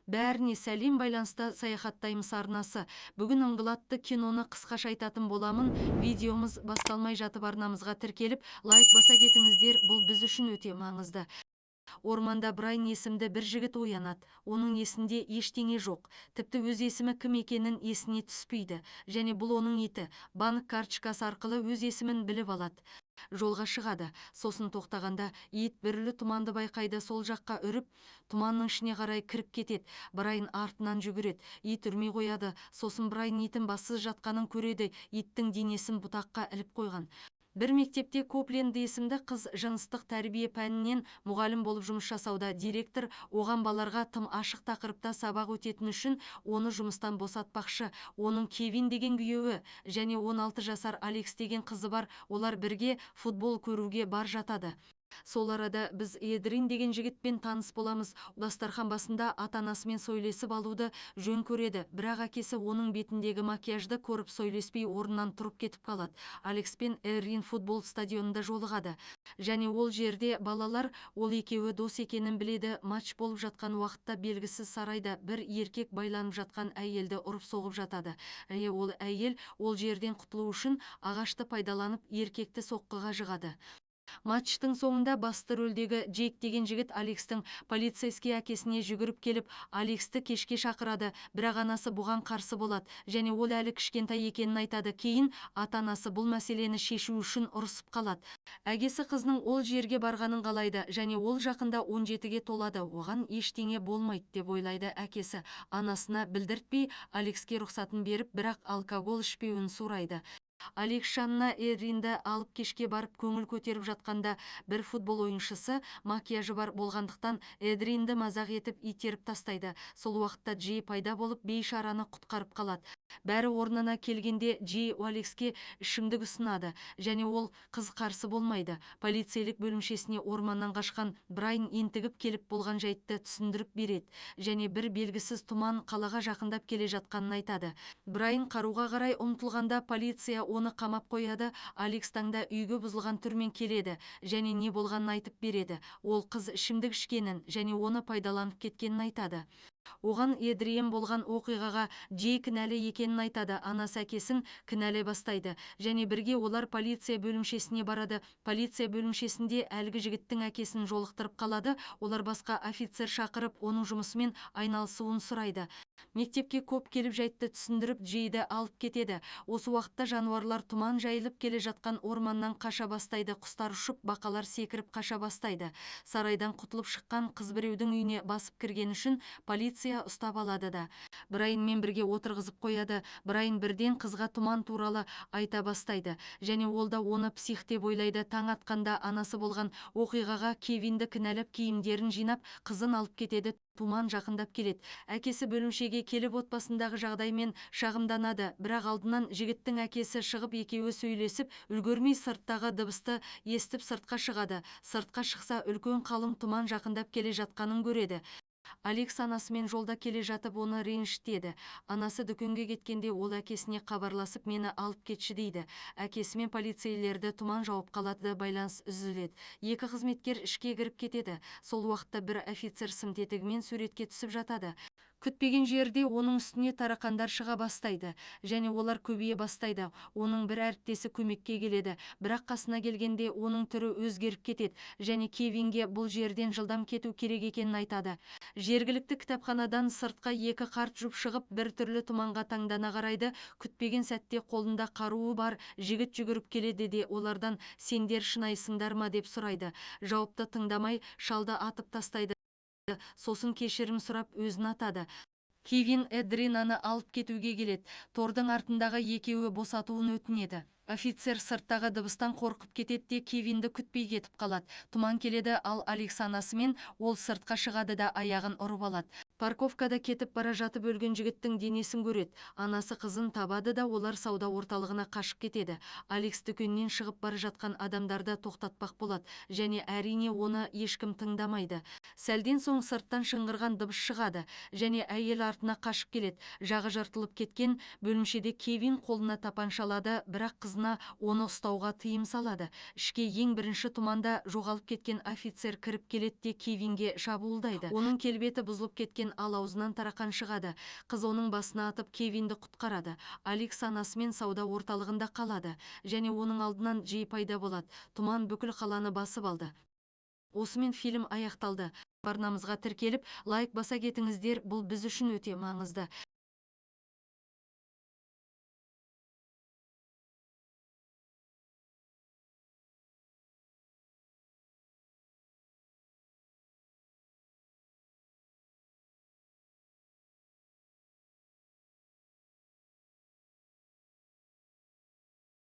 Бәріне сәлем байланыста саяхаттаймыз арнасы. Бүгін ыңғылатты киноны қысқаша айтатын боламын. Видеомыз басталмай жатып арнамызға тіркеліп, лайк баса кетіңіздер. Бұл біз үшін өте маңызды. Орманда Брайан есімді бір жігіт оянады. Оның есінде ештеңе жоқ. Тіпті өз есімі кім екенін есіне түспейді. Және бұл оның иті. Банк карточкасы арқылы өз есімін біліп алады. Жолға шығады. Сосын тоқтағанда ит бүрлі тұманды байқайды, сол жаққа үріп, тұманның ішіне қарай кіріп кетеді. Брайан артынан жүгіреді. Ит үрмей қояды. Сосын Брайан итін бассыз жатқанын көреді. Иттің денесін бұтаққа іліп қойған. Бір мектепте Копленд есімді қыз жыныстық тәрбие пәнінен мұғалім болып жұмыс жасауда. Директор оған баларға тым ашық тақырыпта сабақ өтетін үшін оны жұмыстан босатпақшы. Оның Кевин деген күйеуі және 16 жасар Алекс деген қызы бар. Олар бірге футбол көруге бар жатады. Сол арада біз Эдрин деген жігітпен таныс боламыз. Дастархан басында ата-анасымен сөйлесіп алуды жөн көреді, бірақ әкесі оның бетіндегі макияжды көріп сөйлеспей орнынан тұрып кетіп қалады. Алекс пен Эрин футбол стадионында жолығады. Және ол жерде балалар ол екеуі дос екенін біледі. Матч болып жатқан уақытта белгісіз сарайда бір еркек байланып жатқан әйелді ұрып соғып жатады. Ол әйел ол жерден құтылу үшін ағашты пайдаланып еркекті соққыға жығады. Матчтың соңында басты рөлдегі Джейк деген жігіт Алекстің полицейский әкесіне жүгіріп келіп, Алексті кешке шақырады, бірақ анасы бұған қарсы болады және ол әлі кішкентай екенін айтады. Кейін ата-анасы бұл мәселені шешу үшін ұрысып қалады. Әкесі қызының ол жерге барғанын қалайды және ол жақында 17-ге толады. Оған ештеңе болмайды деп ойлайды әкесі. Анасына білдіртпей Алекске рұқсатын беріп, бірақ алкоголь ішпеуін сұрайды. Алекс жанына Эринді алып кешке барып көңіл көтеріп жатқанда бір футбол ойыншысы макияжы бар болғандықтан Эдринді мазақ етіп итеріп тастайды. Сол уақытта Джей пайда болып бейшараны құтқарып қалады. Бәрі орнына келгенде Джей Алекске ішімдік ұсынады және ол қыз қарсы болмайды. Полицейлік бөлімшесіне орманнан қашқан Брайан ентігіп келіп болған жайтты түсіндіріп береді және бір белгісіз тұман қалаға жақындап келе жатқанын айтады. Брайан қаруға қарай ұмтылғанда полиция оны қамап қояды. Алекс таңда үйге бұзылған түрмен келеді және не болғанын айтып береді. Ол қыз ішімдік ішкенін және оны пайдаланып кеткенін айтады. Оған Эдриен болған оқиғаға Джей кінәлі екенін айтады. Анасы әкесін кінәлай бастайды және бірге олар полиция бөлімшесіне барады. Полиция бөлімшесінде әлгі жігіттің әкесін жолықтырып қалады. Олар басқа офицер шақырып, оның жұмысымен айналысуын сұрайды. Мектепке көп келіп жайтты түсіндіріп, Джейді алып кетеді. Осы уақытта жануарлар тұман жайылып келе жатқан орманнан қаша бастайды. Құстар ұшып, бақалар секіріп қаша бастайды. Сарайдан құтылып шыққан қыз біреудің үйіне басып кірген үшін полиция ұстап алады да. Брайанмен бірге отырғызып қояды. Брайан бірден қызға тұман туралы айта бастайды және ол да оны псих деп ойлайды. Таң атқанда анасы болған оқиғаға Кевинді кінәлап киімдерін жинап, қызын алып кетеді. Тұман жақындап келеді. Әкесі бөлімшеге келіп отбасындағы жағдаймен шағымданады, бірақ алдынан жігіттің әкесі шығып екеуі сөйлесіп, үлгермей сырттағы дыбысты естіп сыртқа шығады. Сыртқа шықса үлкен қалың тұман жақындап келе жатқанын көреді. Алекс анасымен жолда келе жатып оны ренжітеді. Анасы дүкенге кеткенде ол әкесіне хабарласып мені алып кетші дейді. Әкесі мен полицейлерді тұман жауып қалады, байланыс үзіледі. Екі қызметкер ішке кіріп кетеді. Сол уақытта бір офицер сым тетігімен суретке түсіп жатады. Күтпеген жерде оның үстіне тарақандар шыға бастайды және олар көбейе бастайды. Оның бір әріптесі көмекке келеді, бірақ қасына келгенде оның түрі өзгеріп кетеді және Кевинге бұл жерден жылдам кету керек екенін айтады. Жергілікті кітапханадан сыртқа екі қарт жұп шығып, бір түрлі тұманға таңдана қарайды. Күтпеген сәтте қолында қаруы бар жігіт жүгіріп келеді де олардан сендер шынайсыңдар ма деп сұрайды. Жауапты тыңдамай шалды атып тастайды. Сосын кешірім сұрап өзін атады. Кевин Эдринаны алып кетуге келеді. Тордың артындағы екеуі босатуын өтінеді. Офицер сырттағы дыбыстан қорқып кетеді де Кевинді күтпей кетіп қалады. Тұман келеді, ал Алекс анасымен ол сыртқа шығады да аяғын ұрып алады. Парковкада кетіп бара жатып өлген жігіттің денесін көреді. Анасы қызын табады да олар сауда орталығына қашып кетеді. Алекс дүкеннен шығып бара жатқан адамдарды тоқтатпақ болады және әрине оны ешкім тыңдамайды. Сәлден соң сырттан шыңғырған дыбыс шығады және әйел артына қашып келеді. Жағы жыртылып кеткен бөлімшеде Кевин қолына тапанша алады, бірақ қызына оны ұстауға тыйым салады. Ішке ең бірінші тұманда жоғалып кеткен офицер кіріп келеді де Кевинге шабуылдайды. Оның келбеті бұзылып кеткен кейін ал аузынан тарақан шығады. Қыз оның басына атып Кевинді құтқарады. Алекс анасымен сауда орталығында қалады және оның алдынан жиі пайда болады. Тұман бүкіл қаланы басып алды. Осымен фильм аяқталды. Арнамызға тіркеліп лайк баса кетіңіздер, бұл біз үшін өте маңызды.